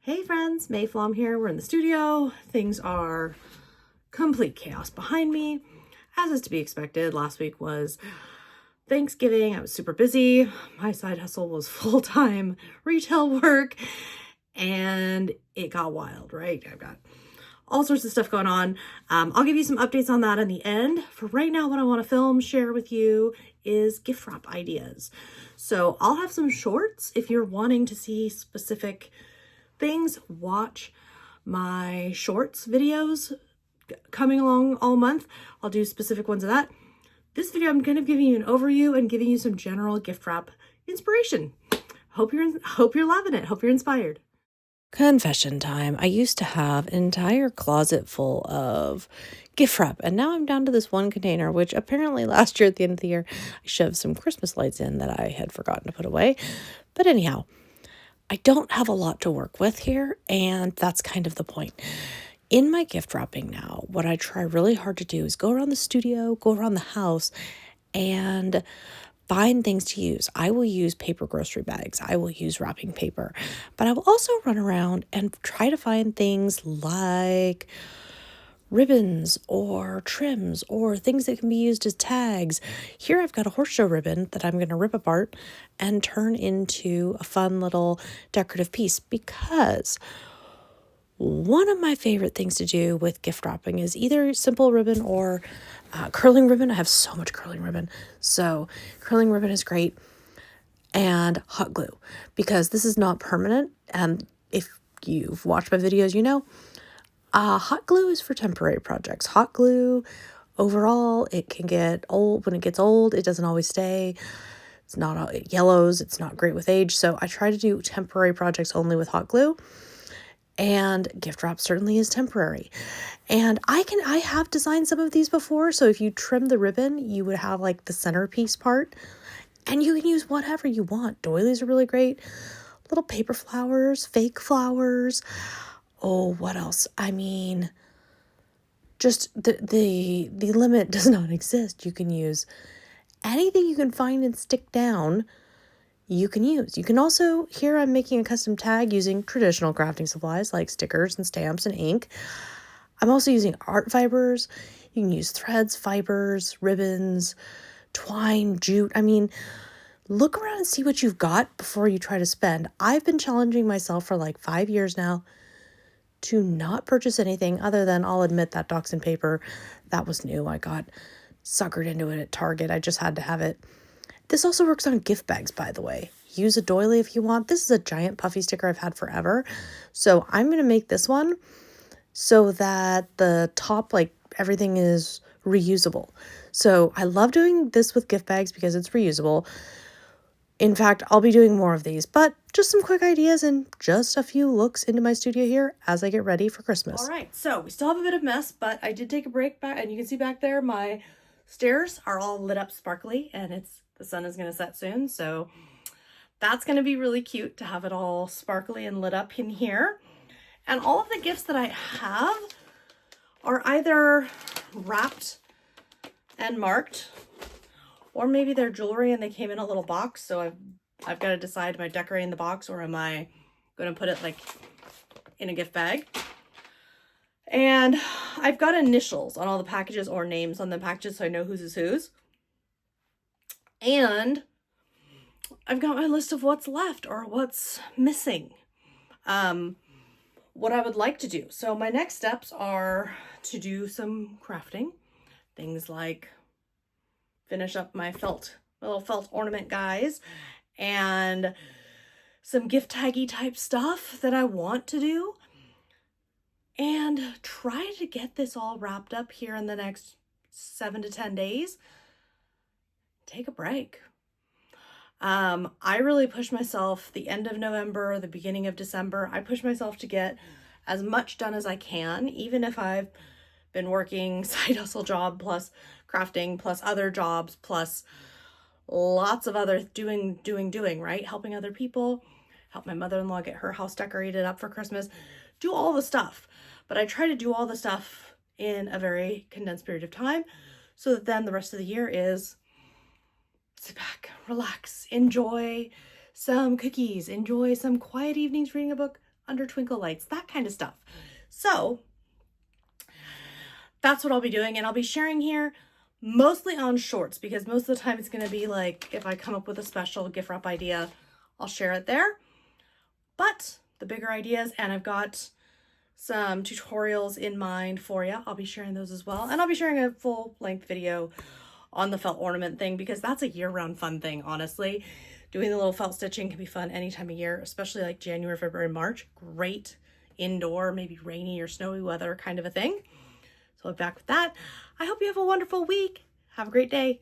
Hey friends, Mayflom here. We're in the studio. Things are complete chaos behind me, as is to be expected. Last week was Thanksgiving. I was super busy. My side hustle was full-time retail work, and it got wild, right? I've got all sorts of stuff going on. I'll give you some updates on that in the end. For right now, what I want to film, share with you is gift wrap ideas. So I'll have some shorts if you're wanting to see specific things. Watch my shorts videos coming along all month. I'll do specific ones of that. This video, I'm kind of giving you an overview and giving you some general gift wrap inspiration. Hope you're loving it. Hope you're inspired. Confession time. I used to have an entire closet full of gift wrap, and now I'm down to this one container, which apparently last year at the end of the year, I shoved some Christmas lights in that I had forgotten to put away. But anyhow, I don't have a lot to work with here, and that's kind of the point. In my gift wrapping now, what I try really hard to do is go around the studio, go around the house, and find things to use. I will use paper grocery bags. I will use wrapping paper, but I will also run around and try to find things like ribbons or trims or things that can be used as tags. Here I've got a horse show ribbon that I'm going to rip apart and turn into a fun little decorative piece, because one of my favorite things to do with gift wrapping is either simple ribbon or curling ribbon. I have so much curling ribbon. So curling ribbon is great. And hot glue, because this is not permanent. And if you've watched my videos, you know, hot glue is for temporary projects. Hot glue, overall, it can get old. When it gets old, it doesn't always stay. It yellows. It's not great with age. So I try to do temporary projects only with hot glue. And gift wrap certainly is temporary. And I have designed some of these before. So if you trim the ribbon, you would have like the centerpiece part. And you can use whatever you want. Doilies are really great. Little paper flowers, fake flowers. Oh, what else? I mean, just the limit does not exist. You can use anything you can find and stick down, you can use. You can also, here I'm making a custom tag using traditional crafting supplies like stickers and stamps and ink. I'm also using art fibers. You can use threads, fibers, ribbons, twine, jute. I mean, look around and see what you've got before you try to spend. I've been challenging myself for like 5 years now to not purchase anything other than, I'll admit, that dachshund paper. That was new. I got suckered into it at Target. I just had to have it. This also works on gift bags, by the way. Use a doily if you want. This is a giant puffy sticker I've had forever. So I'm going to make this one so that the top, like everything is reusable. So I love doing this with gift bags because it's reusable. In fact, I'll be doing more of these, but just some quick ideas and just a few looks into my studio here as I get ready for Christmas. All right, so we still have a bit of mess, but I did take a break back, and you can see back there my stairs are all lit up sparkly, and the sun is going to set soon, so that's going to be really cute to have it all sparkly and lit up in here. And all of the gifts that I have are either wrapped and marked, or maybe they're jewelry and they came in a little box. So I've got to decide, am I decorating the box or am I going to put it like in a gift bag? And I've got initials on all the packages or names on the packages so I know whose is whose. And I've got my list of what's left or what's missing. What I would like to do. So my next steps are to do some crafting. Things like finish up my little felt ornament guys, and some gift taggy type stuff that I want to do, and try to get this all wrapped up here in the next 7 to 10 days. Take a break. I really push myself the end of November, the beginning of December. I push myself to get as much done as I can, even if I've been working side hustle job plus crafting plus other jobs plus lots of other doing, right? Helping other people, help my mother-in-law get her house decorated up for Christmas, do all the stuff. But I try to do all the stuff in a very condensed period of time so that then the rest of the year is sit back, relax, enjoy some cookies, enjoy some quiet evenings reading a book, under twinkle lights, that kind of stuff. So that's what I'll be doing, and I'll be sharing here mostly on shorts, because most of the time it's going to be like, if I come up with a special gift wrap idea, I'll share it there. But the bigger ideas, and I've got some tutorials in mind for you, I'll be sharing those as well. And I'll be sharing a full length video on the felt ornament thing, because that's a year-round fun thing, honestly. Doing the little felt stitching can be fun any time of year, especially like January, February, March. Great indoor, maybe rainy or snowy weather kind of a thing. So back with that, I hope you have a wonderful week. Have a great day.